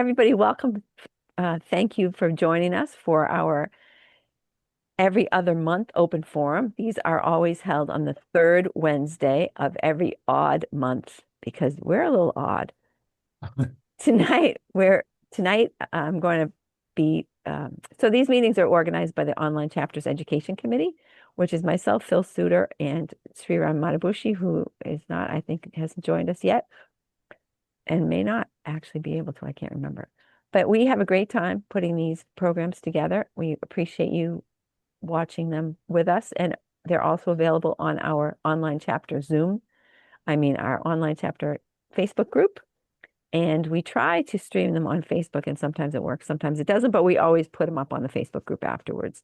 Everybody, welcome. Thank you for joining us for our every other month open forum. These are always held on the third Wednesday of every odd month because we're a little odd. Tonight I'm going to be so these meetings are organized by the Online Chapters Education Committee, which is myself, Phil Sudore, and Sriram Matabushi, who is not, I think, hasn't joined us yet and may not actually be able to. I can't remember. But we have a great time putting these programs together. We appreciate you watching them with us. And they're also available on our online chapter our online chapter Facebook group. And we try to stream them on Facebook, and sometimes it works, sometimes it doesn't, but we always put them up on the Facebook group afterwards.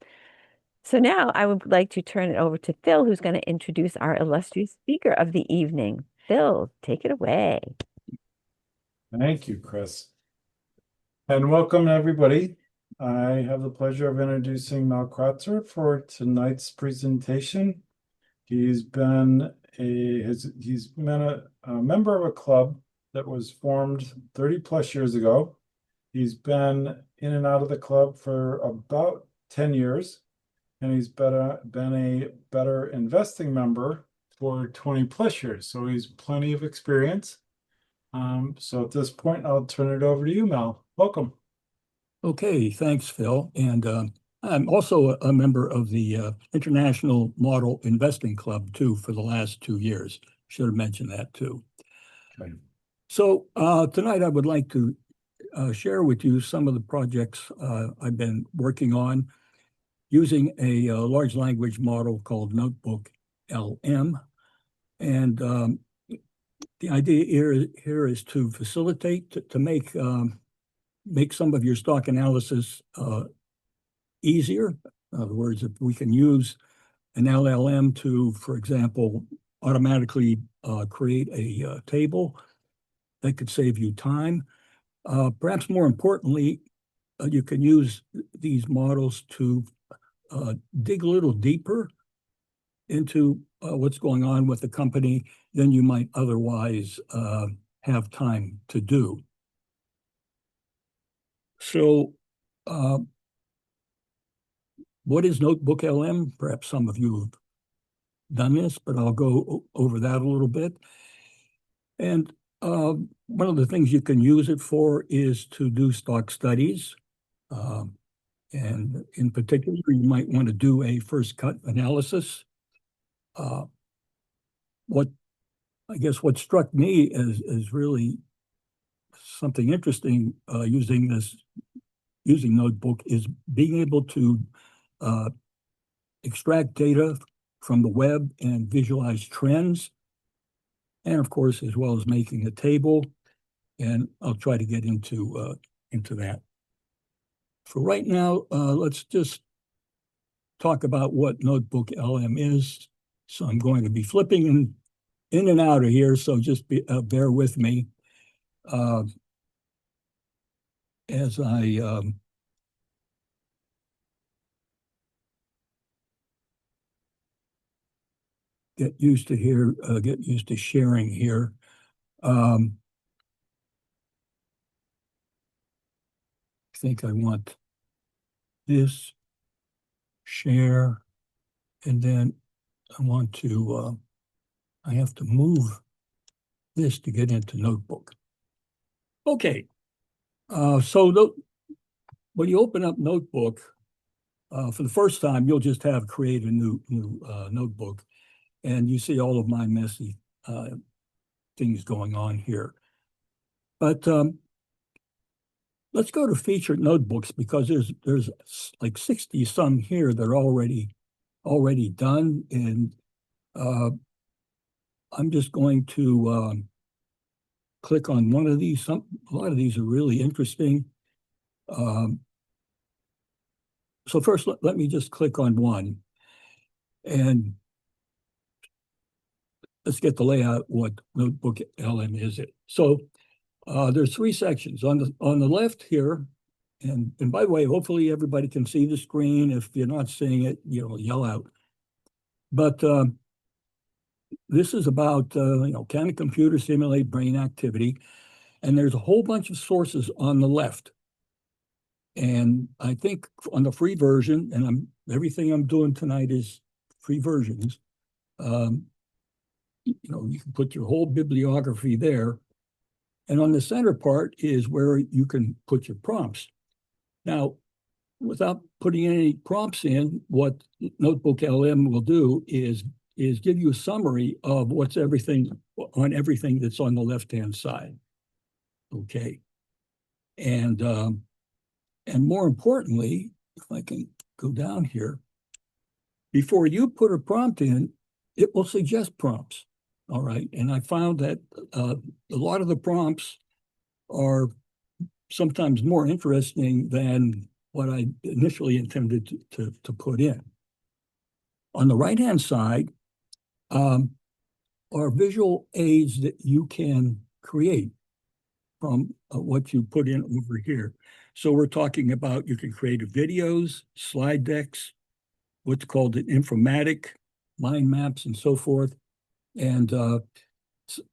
So now I would like to turn it over to Phil, who's going to introduce our illustrious speaker of the evening. Phil, take it away. Thank you, Chris. And welcome, everybody. I have the pleasure of introducing Mel Crotzer for tonight's presentation. He's been a member of a club that was formed 30 plus years ago. He's been in and out of the club for about 10 years, and he's been a better investing member for 20 plus years. So he's plenty of experience. So at this point, I'll turn it over to you, Mel. Welcome. Okay, thanks, Phil. And I'm also a member of the International Model Investing Club, too, for the last 2 years. Should have mentioned that, too. Okay. So tonight I would like to share with you some of the projects I've been working on using a large language model called Notebook LM. And the idea here is to facilitate, to make some of your stock analysis easier. In other words, if we can use an LLM to, for example, automatically create a table, that could save you time. Perhaps more importantly, you can use these models to dig a little deeper into what's going on with the company than you might otherwise have time to do. So what is Notebook LM? Perhaps some of you have done this, but I'll go over that a little bit. And one of the things you can use it for is to do stock studies. And in particular, you might want to do a first cut analysis. What struck me as really something interesting using Notebook is being able to extract data from the web and visualize trends, and of course, as well as making a table. And I'll try to get into that. For right now, let's just talk about what Notebook LM is. So I'm going to be flipping in and out of here, so just bear with me as I get used to sharing here. I think I want this, share, and then I want to, I have to move this to get into Notebook. Okay, so when you open up Notebook, for the first time, you'll just have create a new notebook, and you see all of my messy things going on here. But let's go to featured notebooks, because there's like 60 some here that are already done, and I'm just going to click on one of these. A lot of these are really interesting. So first, let me just click on one, and let's get the layout what Notebook LM is. So there's 3 sections on the left here, and by the way, hopefully everybody can see the screen. If you're not seeing it, yell out. But this is about can a computer simulate brain activity? And there's a whole bunch of sources on the left. And I think on the free version, and everything I'm doing tonight is free versions. You know, you can put your whole bibliography there. And on the center part is where you can put your prompts. Now, without putting any prompts in, what Notebook LM will do is give you a summary of what's everything that's on the left-hand side. Okay. And more importantly, if I can go down here, before you put a prompt in, it will suggest prompts. All right. And I found that a lot of the prompts are sometimes more interesting than what I initially intended to put in. On the right-hand side are visual aids that you can create from what you put in over here. So we're talking about you can create videos, slide decks, what's called an informatic, mind maps, and so forth. And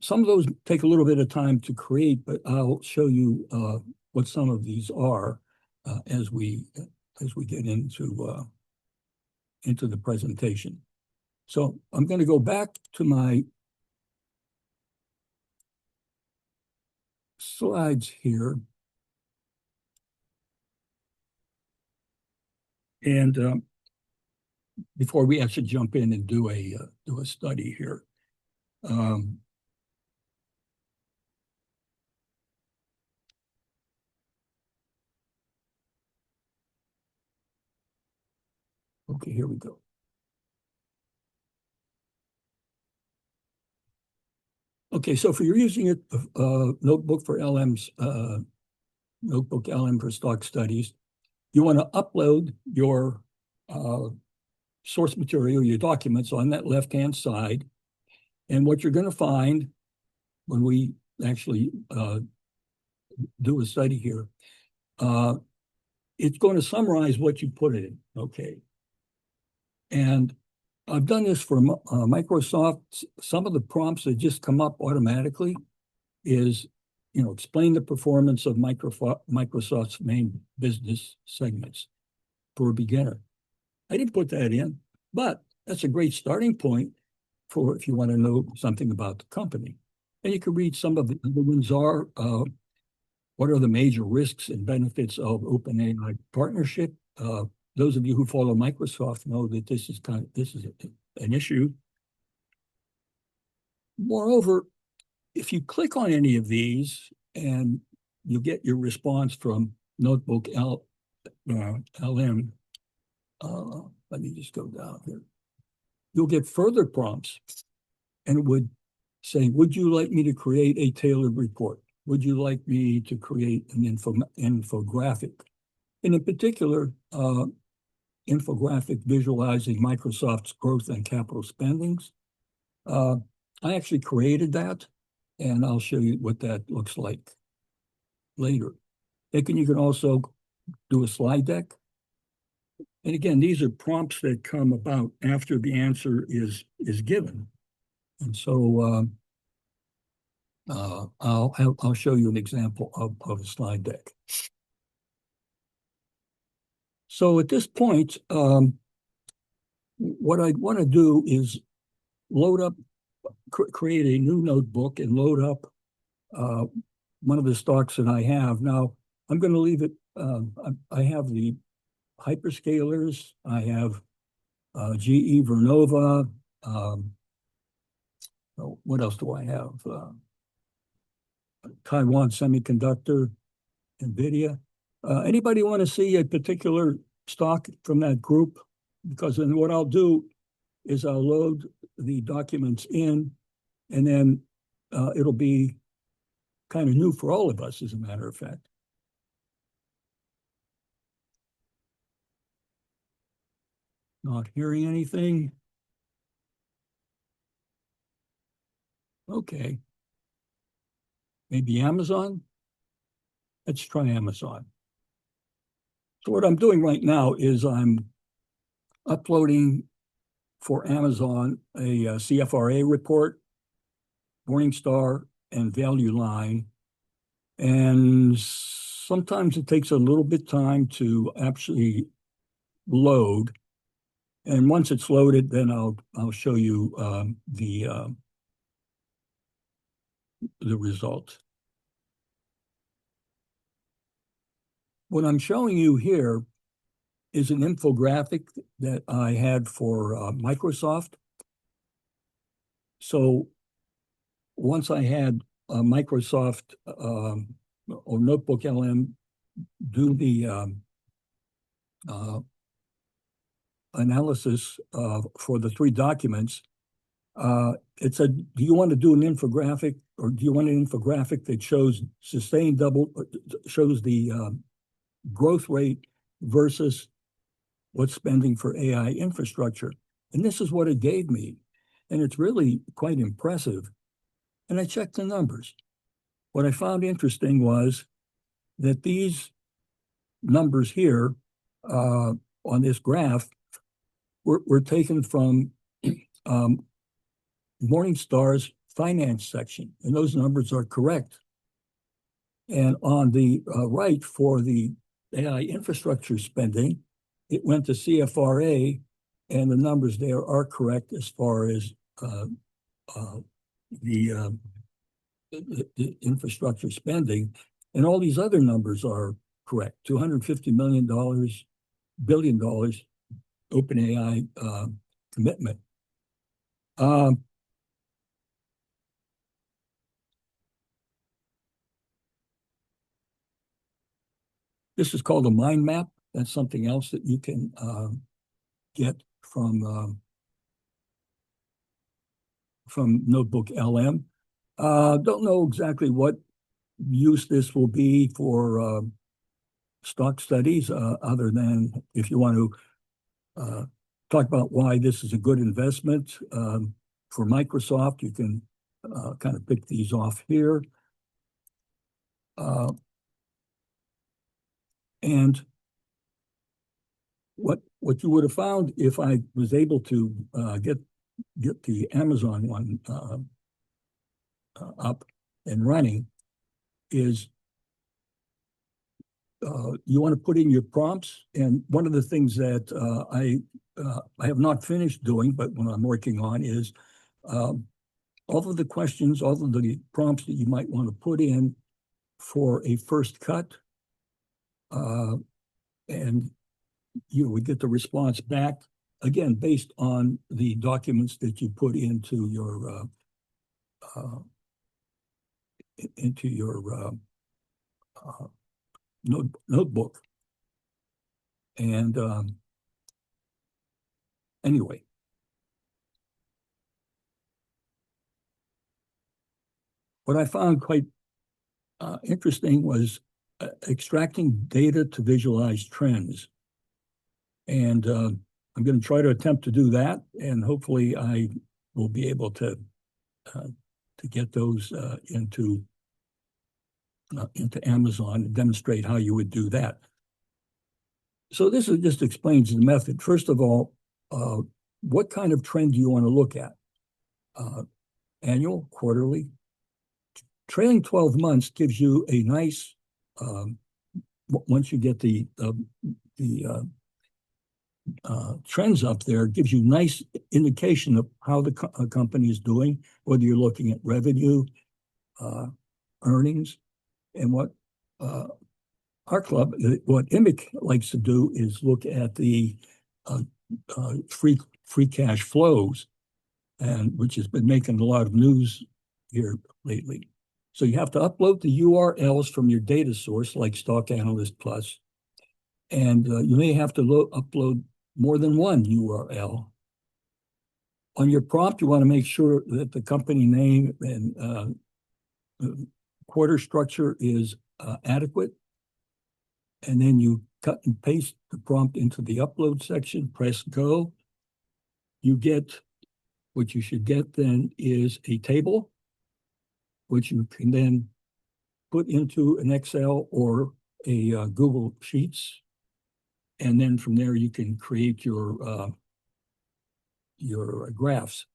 some of those take a little bit of time to create, but I'll show you what some of these are as we get into the presentation. So I'm going to go back to my slides here. And before we actually jump in and do a study here. Okay, here we go. Okay, so if you're using a notebook for LM's notebook LM for stock studies, you want to upload your source material, your documents on that left-hand side. And what you're going to find when we actually do a study here, it's going to summarize what you put in, okay? And I've done this for Microsoft. Some of the prompts that just come up automatically is, you know, explain the performance of Microsoft's main business segments for a beginner. I didn't put that in, but that's a great starting point for if you want to know something about the company. And you can read some of the other ones are, what are the major risks and benefits of OpenAI partnership? Those of you who follow Microsoft know that this is an issue. Moreover, if you click on any of these and you get your response from Notebook LM, let me just go down here. You'll get further prompts, and it would say, would you like me to create a tailored report? Would you like me to create an infographic? And in particular, infographic visualizing Microsoft's growth and capital spendings. I actually created that, and I'll show you what that looks like later. You can also do a slide deck. And again, these are prompts that come about after the answer is given. And so I'll show you an example of a slide deck. So at this point, what I want to do is load up, create a new notebook and load up one of the stocks that I have. Now, I'm going to leave it, I have the hyperscalers, I have GE Vernova, what else do I have? Taiwan Semiconductor, NVIDIA. Anybody want to see a particular stock from that group? Because then what I'll do is I'll load the documents in, and then it'll be kind of new for all of us, as a matter of fact. Not hearing anything. Okay. Maybe Amazon? Let's try Amazon. So what I'm doing right now is I'm uploading for Amazon a CFRA report, Morningstar, and Value Line And sometimes it takes a little bit time to actually load. And once it's loaded, then I'll show you the result. What I'm showing you here is an infographic that I had for Microsoft. So once I had Microsoft or Notebook LM do the analysis for the 3 documents, it said, do you want to do an infographic, or do you want an infographic that shows sustained shows the growth rate versus what's spending for AI infrastructure? And this is what it gave me. And it's really quite impressive. And I checked the numbers. What I found interesting was that these numbers here on this graph were taken from Morningstar's finance section, and those numbers are correct. And on the right, for the AI infrastructure spending, it went to CFRA, and the numbers there are correct as far as the infrastructure spending. And all these other numbers are correct. $250 billion OpenAI commitment. This is called a mind map. That's something else that you can get from Notebook LM. Don't know exactly what use this will be for stock studies, other than if you want to talk about why this is a good investment for Microsoft, you can kind of pick these off here. And what you would have found if I was able to get the Amazon one up and running is you want to put in your prompts. And one of the things that I have not finished doing, but what I'm working on is all of the questions, all of the prompts that you might want to put in for a first cut. And you would get the response back, again, based on the documents that you put into your notebook. And anyway, what I found quite interesting was extracting data to visualize trends. And I'm going to try to attempt to do that, and hopefully I will be able to get those into Amazon and demonstrate how you would do that. So this just explains the method. First of all, what kind of trend do you want to look at? Annual, quarterly? Trailing 12 months gives you a nice, once you get the trends up there, gives you nice indication of how the company is doing, whether you're looking at revenue, earnings, and what our club, what IMIC likes to do is look at the free cash flows, and which has been making a lot of news here lately. So you have to upload the URLs from your data source, like Stock Analyst Plus, and you may have to upload more than one URL. On your prompt, you want to make sure that the company name and quarter structure is adequate. And then you cut and paste the prompt into the upload section, press go. You get, what you should get then is a table, which you can then put into an Excel or a Google Sheets. And then from there, you can create your graphs.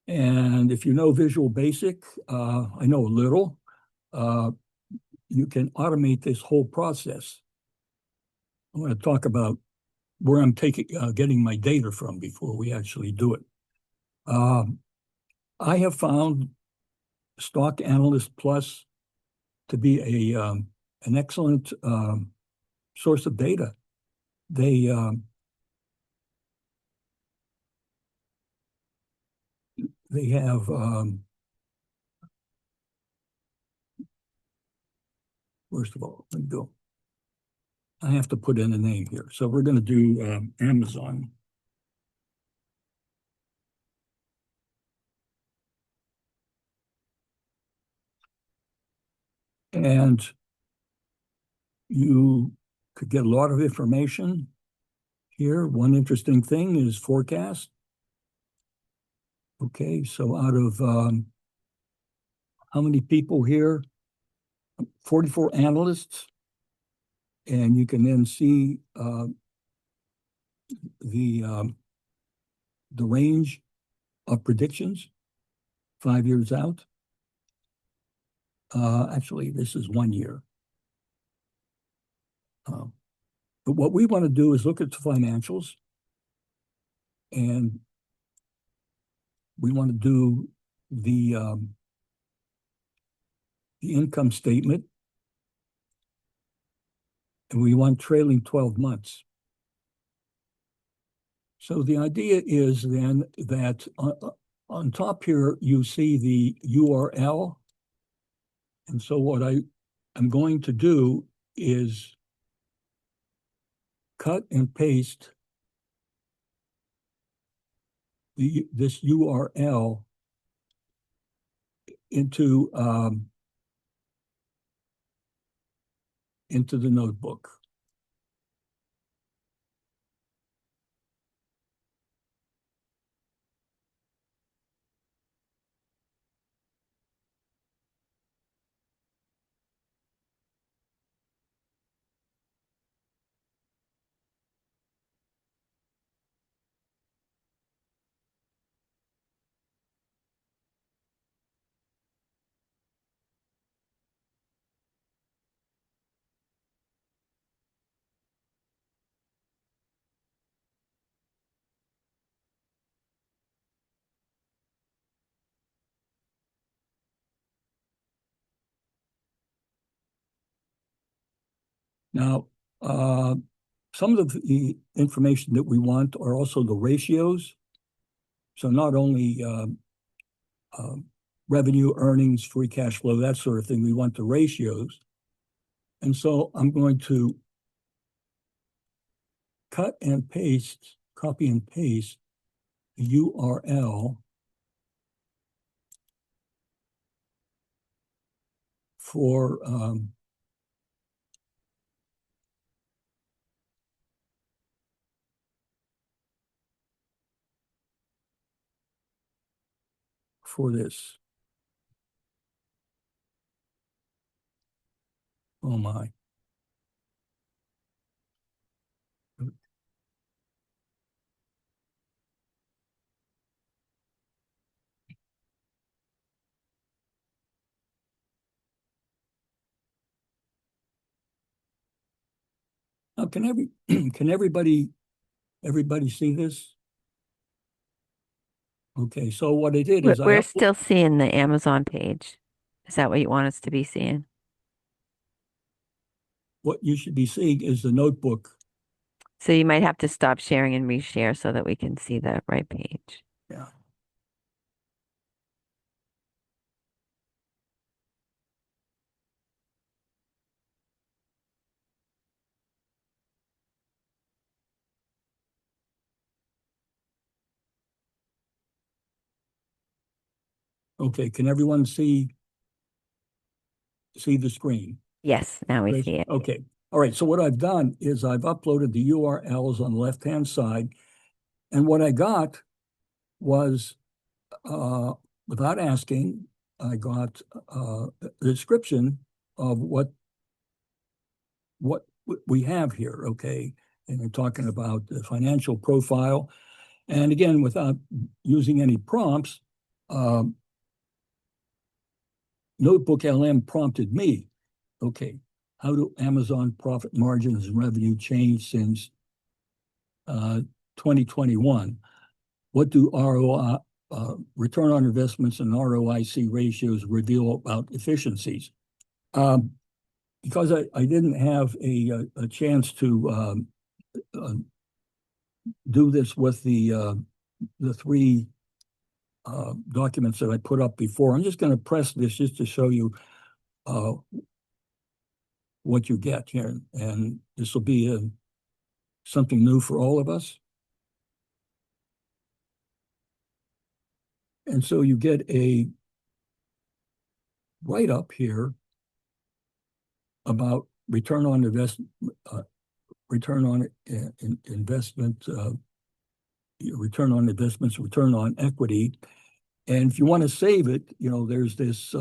And if you know Visual Basic, I know a little, you can automate this whole process. I'm going to talk about where I'm getting my data from before we actually do it. I have found Stock Analyst Plus to be an excellent source of data. They have first of all, let me go. I have to put in a name here. So we're going to do Amazon. And you could get a lot of information here. One interesting thing is forecast. Okay, so out of how many people here? 44 analysts. And you can then see the range of predictions 5 years out. Actually, this is 1 year. But what we want to do is look at the financials, and we want to do the income statement, and we want trailing 12 months. So the idea is then that on top here, you see the URL. And so what I'm going to do is cut and paste this URL into the notebook. Now, some of the information that we want are also the ratios. So not only revenue, earnings, free cash flow, that sort of thing, we want the ratios. And so I'm going to cut and paste, copy and paste the URL for this. Oh my. Now, can everybody see this? Okay, so what I did is We're still seeing the Amazon page. Is that what you want us to be seeing? What you should be seeing is the notebook. So you might have to stop sharing and reshare so that we can see the right page. Yeah. Okay, can everyone see the screen? Yes, now we Great. see it. Okay. All right. So what I've done is I've uploaded the URLs on the left-hand side. And what I got was, without asking, I got a description of what we have here, okay? And we're talking about the financial profile. And again, without using any prompts, Notebook LM prompted me Okay. How do Amazon profit margins and revenue change since 2021? What do ROI, return on investments and ROIC ratios reveal about efficiencies? Because I didn't have a chance to do this with the three documents that I put up before. I'm just going to press this just to show you what you get here. And this will be something new for all of us. And so you get a write-up here about return on investment, return on investment, return on investments, return on equity. And if you want to save it, there's this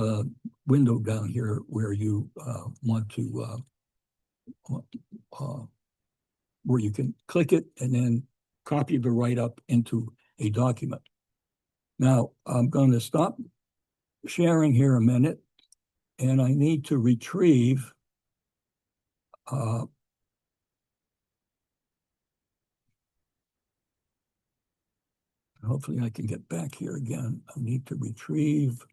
window down here where you want to, where you can click it and then copy the write-up into a document. Now, I'm going to stop sharing here a minute, and I need to retrieve hopefully I can get back here again. I need to retrieve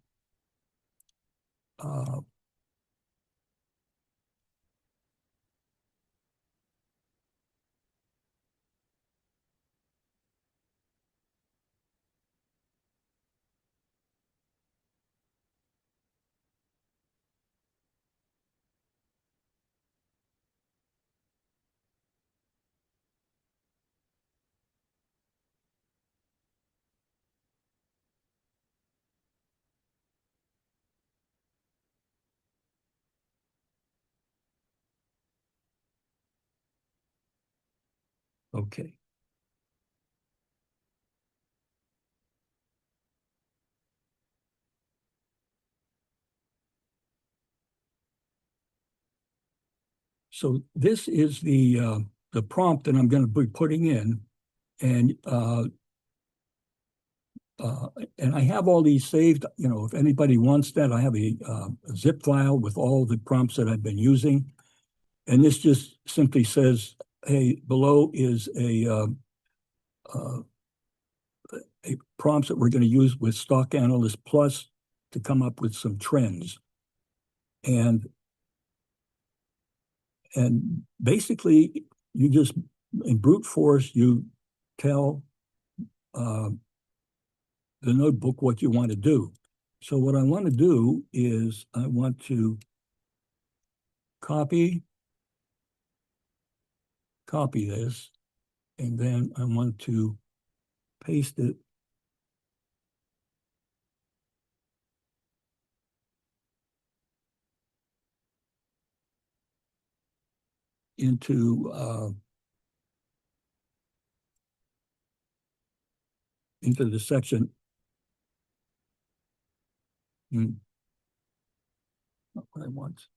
okay. So this is the prompt that I'm going to be putting in, and I have all these saved. If anybody wants that, I have a zip file with all the prompts that I've been using, and this just simply says, "Hey, below is a prompts that we're going to use with Stock Analyst Plus to come up with some trends," and basically you just in brute force you tell the notebook what you want to do. So what I want to do is I want to copy this, and then I want to paste it into the section. Not what I want.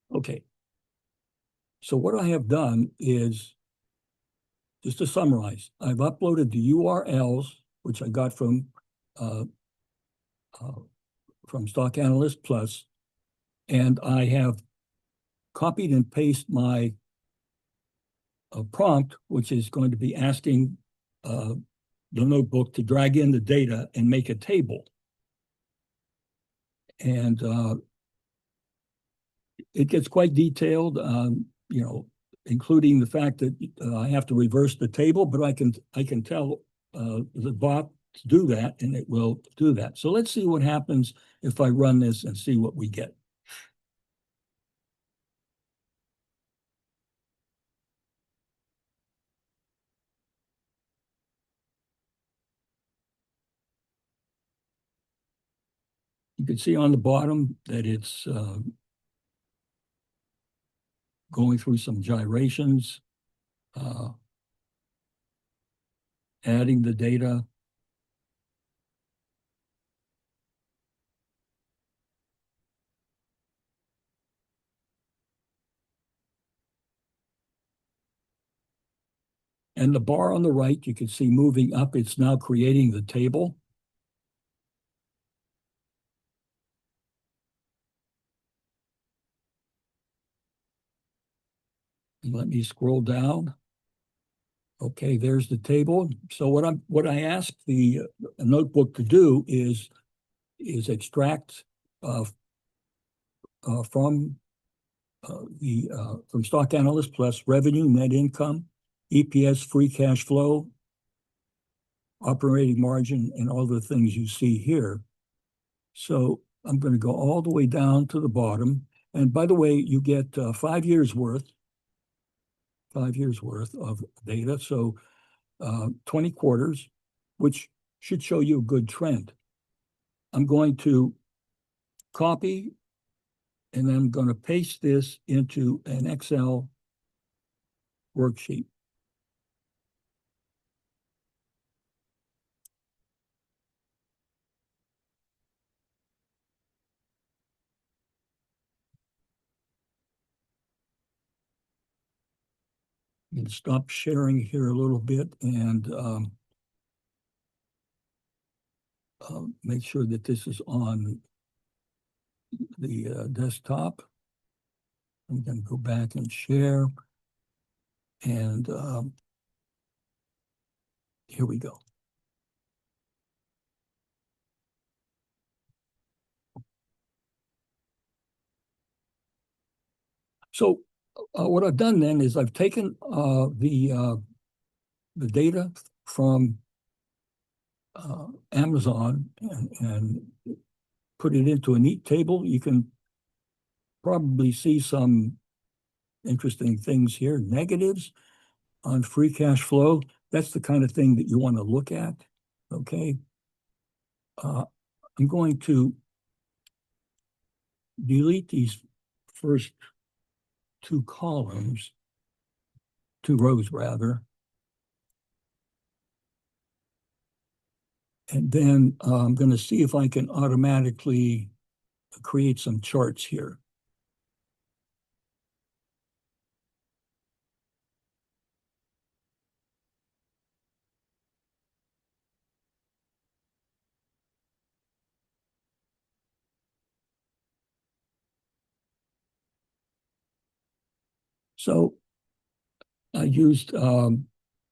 Okay. So what I have done is, just to summarize, I've uploaded the URLs, which I got from Stock Analyst Plus, and I have copied and pasted my prompt, which is going to be asking the notebook to drag in the data and make a table. And it gets quite detailed, including the fact that I have to reverse the table, but I can tell the bot to do that, and it will do that. So let's see what happens if I run this and see what we get. can see on the bottom that it's going through some gyrations, adding the data. And the bar on the right, you can see moving up, it's now creating the table. And let me scroll down. Okay, there's the table. So what I asked the notebook to do is extract from Stock Analyst Plus revenue, net income, EPS, free cash flow, operating margin, and all the things you see here. So I'm going to go all the way down to the bottom. And by the way, you get 5 years worth of data. So 20 quarters, which should show you a good trend. I'm going to copy, and then I'm going to paste this into an Excel worksheet. And stop sharing here a little bit and make sure that this is on the desktop. I'm going to go back and share. And here we go. So what I've done then is I've taken the data from Amazon and put it into a neat table. You can probably see some interesting things here. Negatives on free cash flow. That's the kind of thing that you want to look at. Okay. I'm going to delete these first two rows rather. And then I'm going to see if I can automatically create some charts here. So I used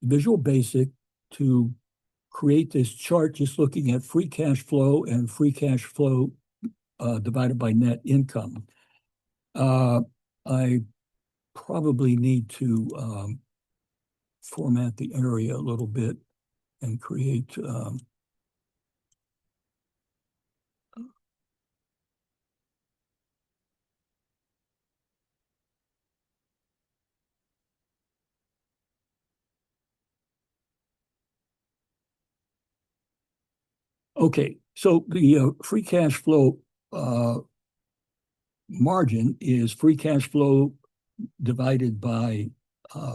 Visual Basic to create this chart just looking at free cash flow and free cash flow divided by net income. I probably need to format the area a little bit and create okay, so the free cash flow margin is free cash flow divided by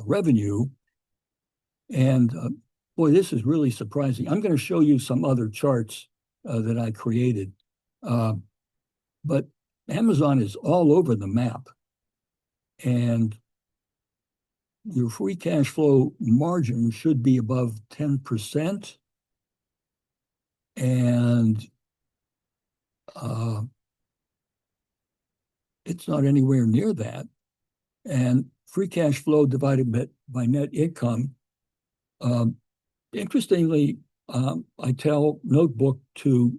revenue. And boy, this is really surprising. I'm going to show you some other charts that I created. But Amazon is all over the map. And your free cash flow margin should be above 10%. And it's not anywhere near that. And free cash flow divided by net income. Interestingly, I tell Notebook to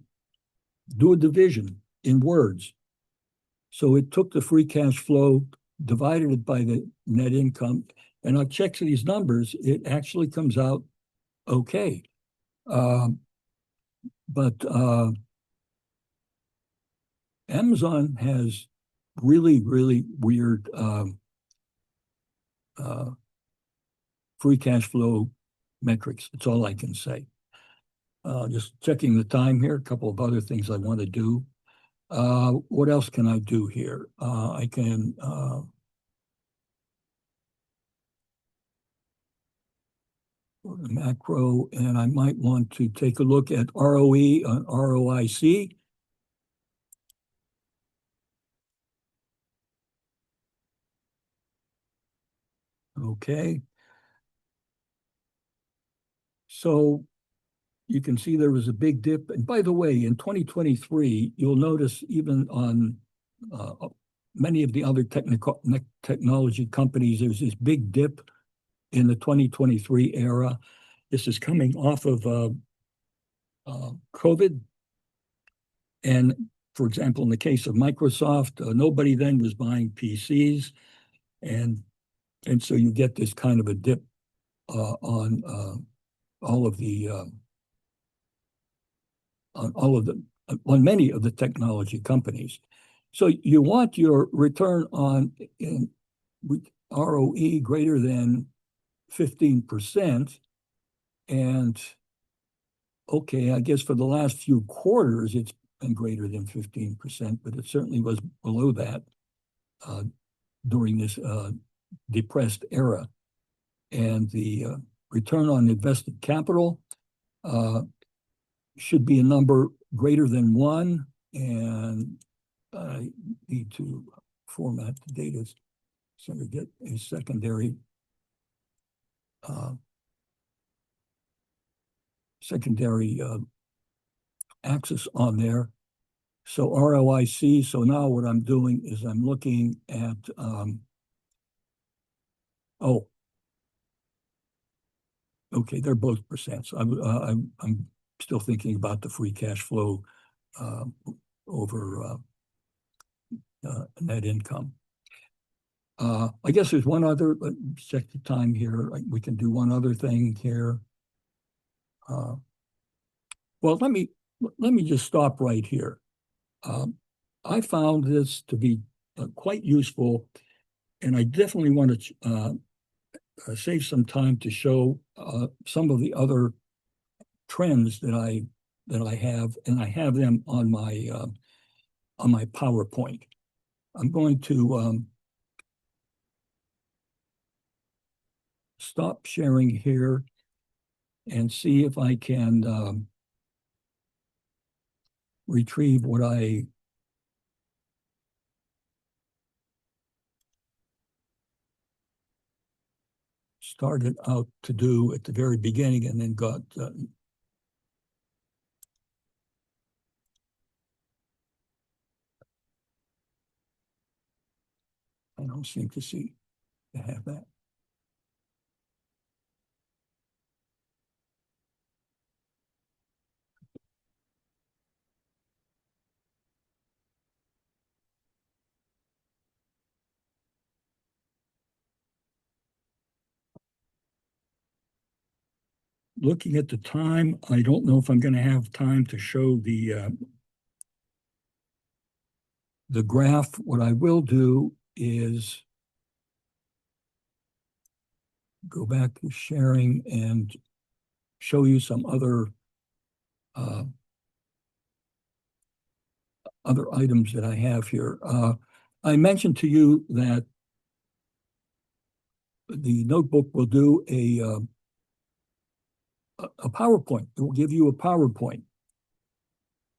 do a division in words. So it took the free cash flow, divided it by the net income, and I checked these numbers. It actually comes out okay. But Amazon has really, really weird free cash flow metrics. That's all I can say. Just checking the time here, a couple of other things I want to do. What else can I do here? I can go to macro, and I might want to take a look at ROE on ROIC. Okay. So you can see there was a big dip. And by the way, in 2023, you'll notice even on many of the other technology companies, there's this big dip in the 2023 era. This is coming off of COVID. And for example, in the case of Microsoft, nobody then was buying PCs. And so you get this kind of a dip on many of the technology companies. So you want your return on ROE greater than 15%. And okay, I guess for the last few quarters, it's been greater than 15%, but it certainly was below that during this depressed era. And the return on invested capital should be a number greater than 1. And I need to format the data so to get a secondary axis on there. So ROIC, so now what I'm doing is I'm looking at, okay, they're both percent. So I'm still thinking about the free cash flow over net income. I guess there's one other, let's check the time here. We can do one other thing here. Well, let me just stop right here. I found this to be quite useful, and I definitely want to save some time to show some of the other trends that I have, and I have them on my PowerPoint. I'm going to stop sharing here and see if I can retrieve what I started out to do at the very beginning and then got I don't seem to see to have that. Looking at the time, I don't know if I'm going to have time to show the graph. What I will do is go back to sharing and show you some other items that I have here. I mentioned to you that the notebook will do a PowerPoint. It will give you a PowerPoint.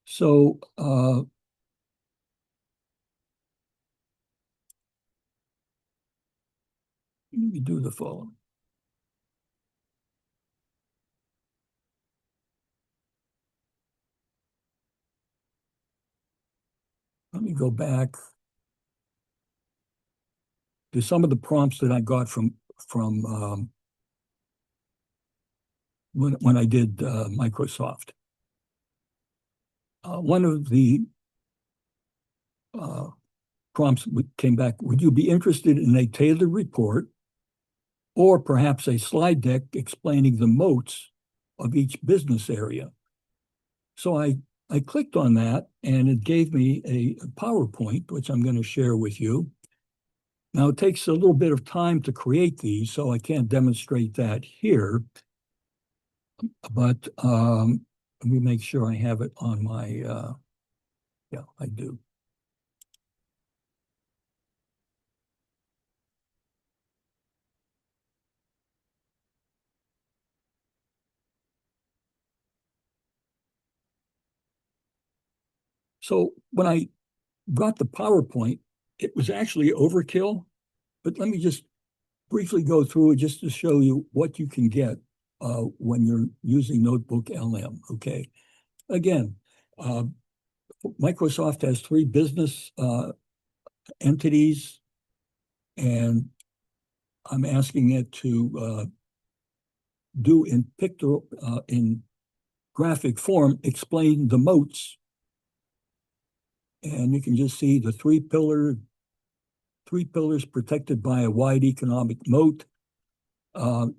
So let me do the following. Let me go back to some of the prompts that I got from when I did Microsoft. One of the prompts came back, would you be interested in a tailored report or perhaps a slide deck explaining the moats of each business area? So I clicked on that and it gave me a PowerPoint, which I'm going to share with you. Now it takes a little bit of time to create these, so I can't demonstrate that here. But let me make sure I have it on my Yeah, I do. So when I got the PowerPoint, it was actually overkill, but let me just briefly go through it just to show you what you can get when you're using Notebook LM, okay? Again, Microsoft has 3 business entities, and I'm asking it to do in graphic form, explain the moats. And you can just see the 3 pillars protected by a wide economic moat. And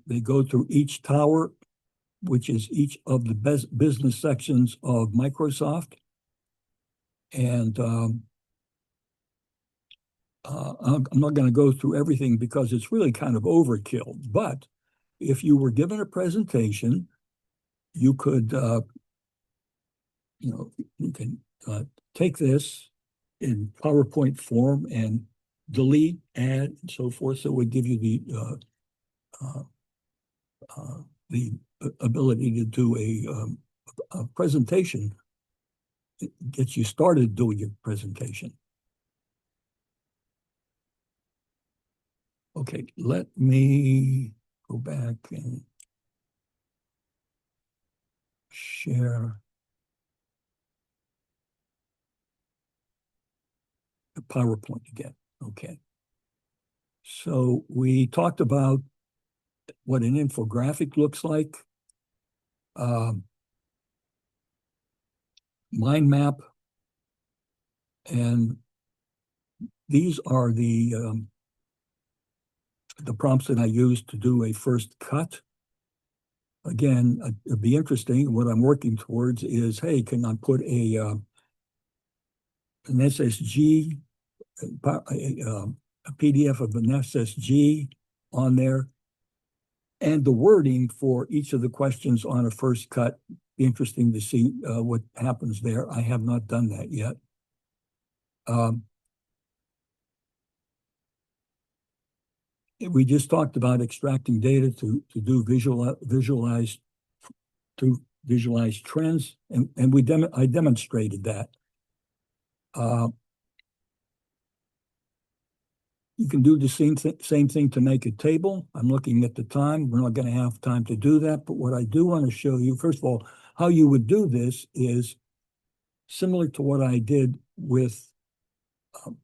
they go through each tower, which is each of the business sections of Microsoft. And I'm not going to go through everything because it's really kind of overkill. But if you were given a presentation, you could, you can take this in PowerPoint form and delete, add, and so forth. So it would give you the ability to do a presentation. It gets you started doing your presentation. Okay, let me go back and share the PowerPoint again. Okay. So we talked about what an infographic looks like. Mind map. And these are the prompts that I used to do a first cut. Again, it'd be interesting. What I'm working towards is, hey, can I put an SSG, a PDF of an SSG on there, and the wording for each of the questions on a first cut. Be interesting to see what happens there. I have not done that yet. We just talked about extracting data to visualize trends, and I demonstrated that. You can do the same thing to make a table. I'm looking at the time. We're not going to have time to do that, but what I do want to show you, first of all, how you would do this is similar to what I did with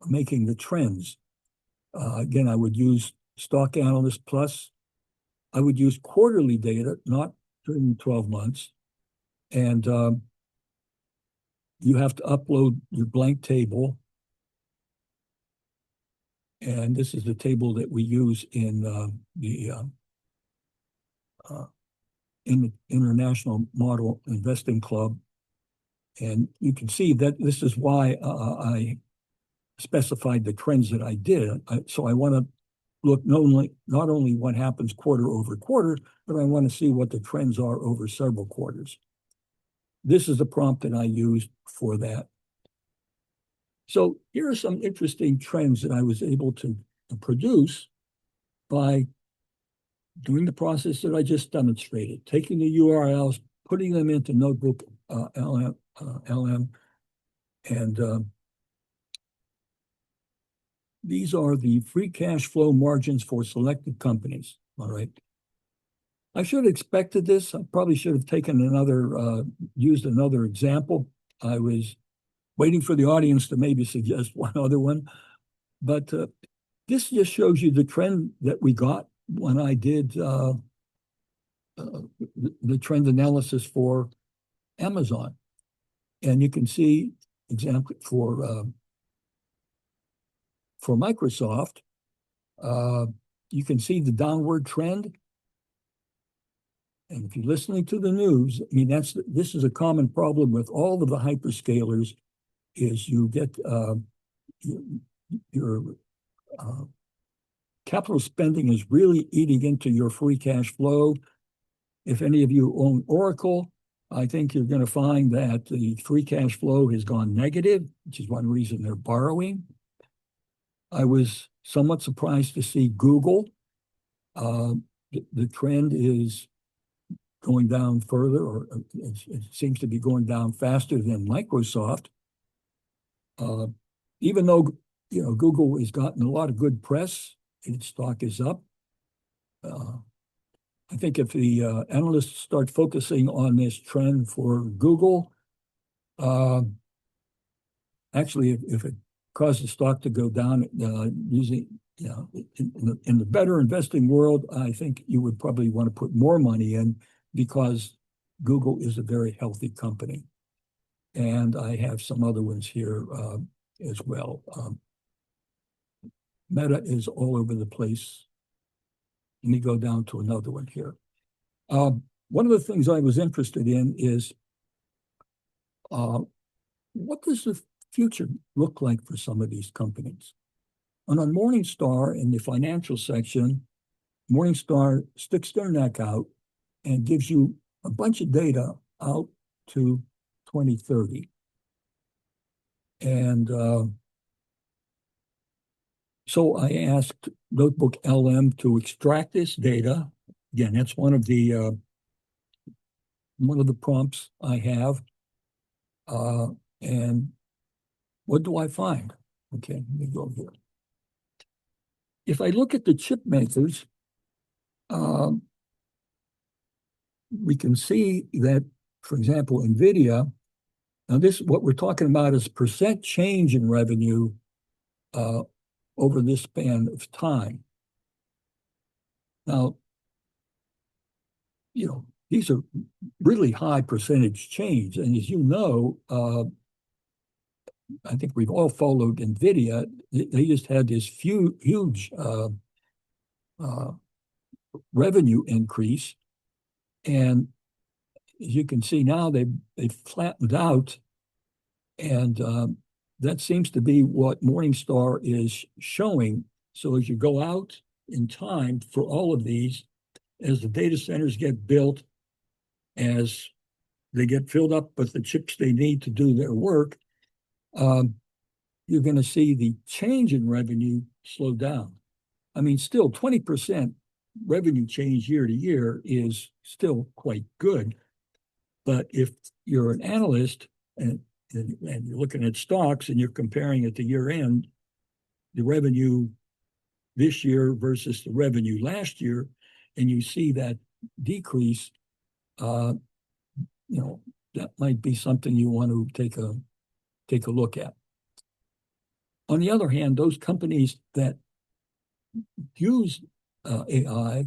making the trends. Again, I would use Stock Analyst Plus. I would use quarterly data, not during 12 months. And you have to upload your blank table. And this is the table that we use in the International Model Investing Club. And you can see that this is why I specified the trends that I did. So I want to look not only what happens quarter over quarter, but I want to see what the trends are over several quarters. This is the prompt that I used for that. So here are some interesting trends that I was able to produce by doing the process that I just demonstrated, taking the URLs, putting them into Notebook LM, and these are the free cash flow margins for selected companies. All right. I should have expected this. I probably should have taken used another example. I was waiting for the audience to maybe suggest one other one. But this just shows you the trend that we got when I did the trend analysis for Amazon. And you can see, example, for Microsoft, you can see the downward trend. And if you're listening to the news, I mean, this is a common problem with all of the hyperscalers, is you get your capital spending is really eating into your free cash flow. If any of you own Oracle, I think you're going to find that the free cash flow has gone negative, which is one reason they're borrowing. I was somewhat surprised to see Google. The trend is going down further, or it seems to be going down faster than Microsoft. Even though Google has gotten a lot of good press, its stock is up. I think if the analysts start focusing on this trend for Google, actually, if it caused the stock to go down, using in the better investing world, I think you would probably want to put more money in, because Google is a very healthy company. And I have some other ones here as well. Meta is all over the place. Let me go down to another one here. One of the things I was interested in is what does the future look like for some of these companies? And on Morningstar, in the financial section, Morningstar sticks their neck out and gives you a bunch of data out to 2030. And so I asked Notebook LM to extract this data. Again, that's one of the prompts I have. And what do I find? Okay, let me go here. If I look at the chip makers, we can see that, for example, NVIDIA, now what we're talking about is percent change in revenue over this span of time. Now, these are really high percentage change. And as you know, I think we've all followed NVIDIA. They just had this huge revenue increase. And as you can see now, they've flattened out. And that seems to be what Morningstar is showing. So as you go out in time for all of these, as the data centers get built, as they get filled up with the chips they need to do their work, you're going to see the change in revenue slow down. I mean, still 20% revenue change year to year is still quite good. But if you're an analyst and you're looking at stocks and you're comparing it to year end, the revenue this year versus the revenue last year, and you see that decrease, that might be something you want to take a look at. On the other hand, those companies that use AI,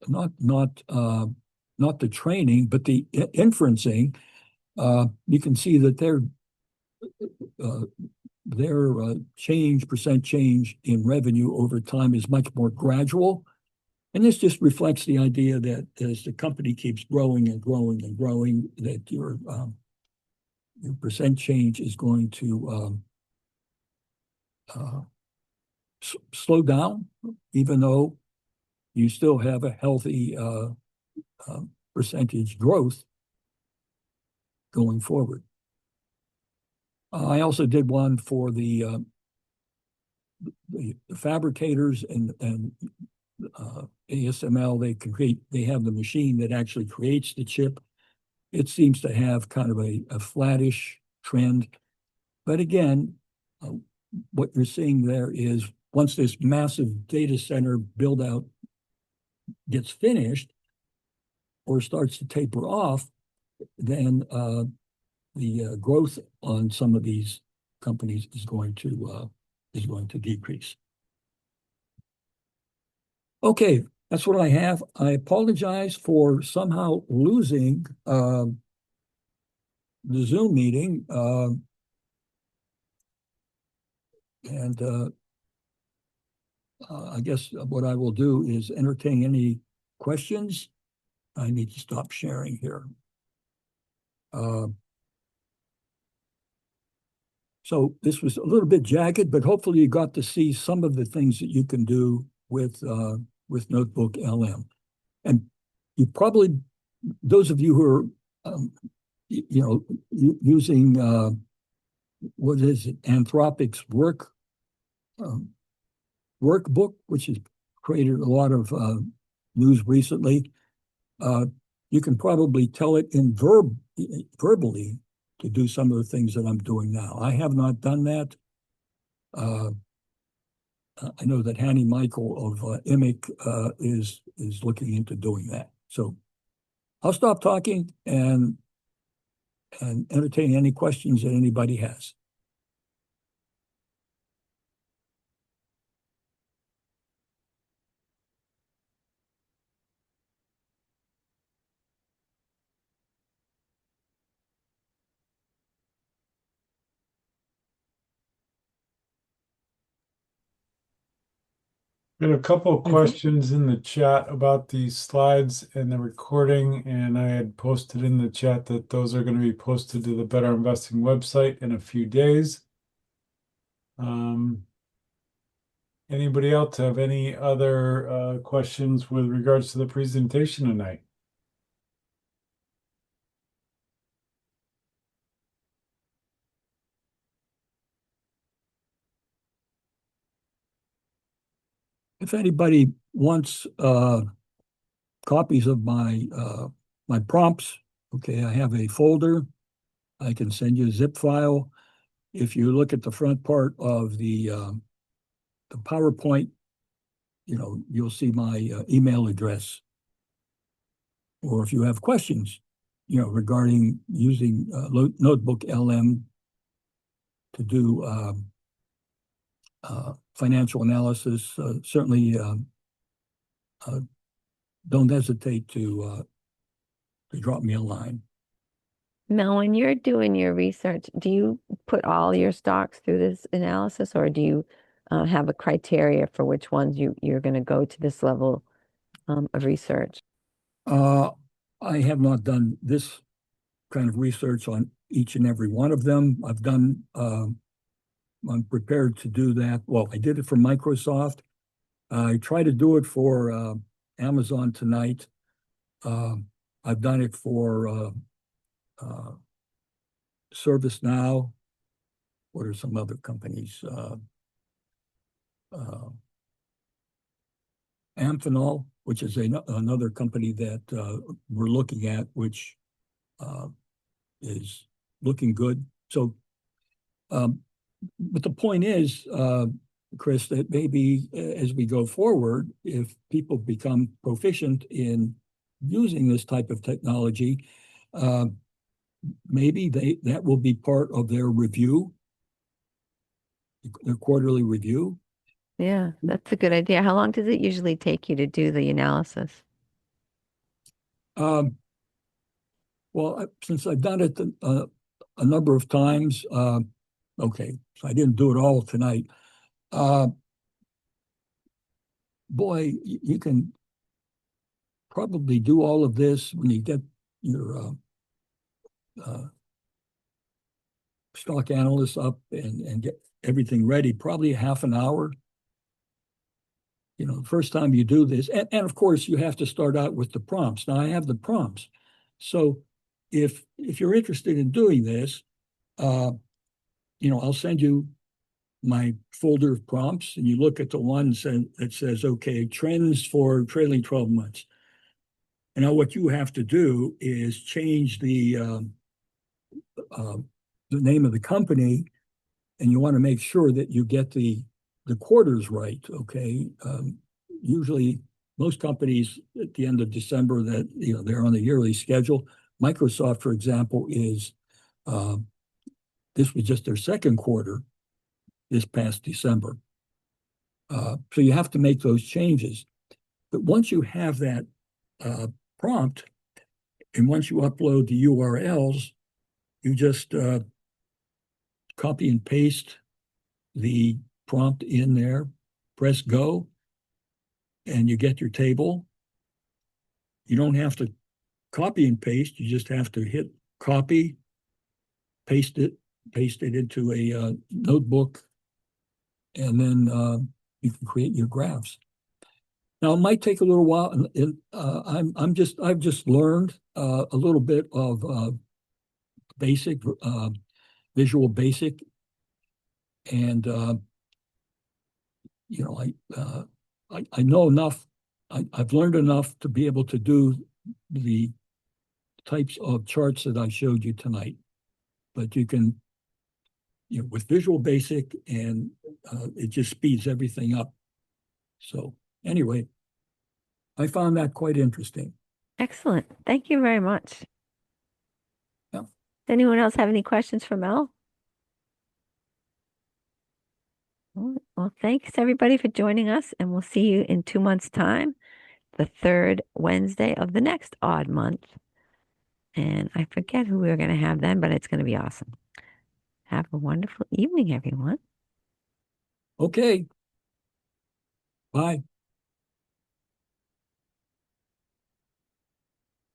not the training, but the inferencing, you can see that their percent change in revenue over time is much more gradual. And this just reflects the idea that as the company keeps growing and growing and growing, that your percent change is going to slow down, even though you still have a healthy percentage growth going forward. I also did one for the fabricators and ASML. They have the machine that actually creates the chip. It seems to have kind of a flattish trend. But again, what you're seeing there is once this massive data center build out gets finished or starts to taper off, then the growth on some of these companies is going to decrease. Okay, that's what I have. I apologize for somehow losing the Zoom meeting, and I guess what I will do is entertain any questions. I need to stop sharing here. So this was a little bit jagged, but hopefully you got to see some of the things that you can do with Notebook LM. And you probably, those of you who are, using, what is it, Anthropic's workbook, which has created a lot of news recently. You can probably tell it in verbally to do some of the things that I'm doing now. I have not done that. I know that Hanny Michael of IMIC is looking into doing that. So I'll stop talking and entertain any questions that anybody has. Got a couple of questions in the chat about the slides and the recording, and I had posted in the chat that those are going to be posted to the Better Investing website in a few days. Anybody else have any other questions with regards to the presentation tonight? If anybody wants copies of my my prompts, okay, I have a folder. I can send you a zip file. If you look at the front part of the PowerPoint, you'll see my email address. Or if you have questions, regarding using Notebook LM to do financial analysis, certainly don't hesitate to drop me a line. Mel, when you're doing your research, do you put all your stocks through this analysis, or do you have a criteria for which ones you're going to go to this level of research? I have not done this kind of research on each and every one of them. I've done, I'm prepared to do that. Well, I did it for Microsoft. I try to do it for Amazon tonight. I've done it for ServiceNow. What are some other companies? Amphenol, which is another company that we're looking at, which is looking good. So, but the point is, Chris, that maybe as we go forward, if people become proficient in using this type of technology, maybe that will be part of their review, their quarterly review. Yeah, that's a good idea. How long does it usually take you to do the analysis? Well, since I've done it a number of times, okay, so I didn't do it all tonight. Boy, you can probably do all of this when you get your stock analyst up and get everything ready, probably half an hour. The first time you do this, and of course you have to start out with the prompts. Now I have the prompts. So if you're interested in doing this, I'll send you my folder of prompts, and you look at the one that says, okay, trends for trailing 12 months. And now what you have to do is change the name of the company, and you want to make sure that you get the quarters right, okay? Usually most companies at the end of December that, they're on the yearly schedule. Microsoft, for example, is, this was just their second quarter this past December. So you have to make those changes. But once you have that prompt, and once you upload the URLs, you just copy and paste the prompt in there, press go, and you get your table. You don't have to copy and paste. You just have to hit copy, paste it into a notebook, and then you can create your graphs. Now, it might take a little while, and I've just learned a little bit of basic Visual Basic, and you know, I know enough. I've learned enough to be able to do the types of charts that I showed you tonight. But you can, you know, with Visual Basic, and it just speeds everything up. So anyway, I found that quite interesting. Excellent. Thank you very much. Yeah. Does anyone else have any questions for Mel? Well, thanks everybody for joining us, and we'll see you in 2 months' time, the third Wednesday of the next odd month. And I forget who we're going to have then, but it's going to be awesome. Have a wonderful evening, everyone. Okay. Bye.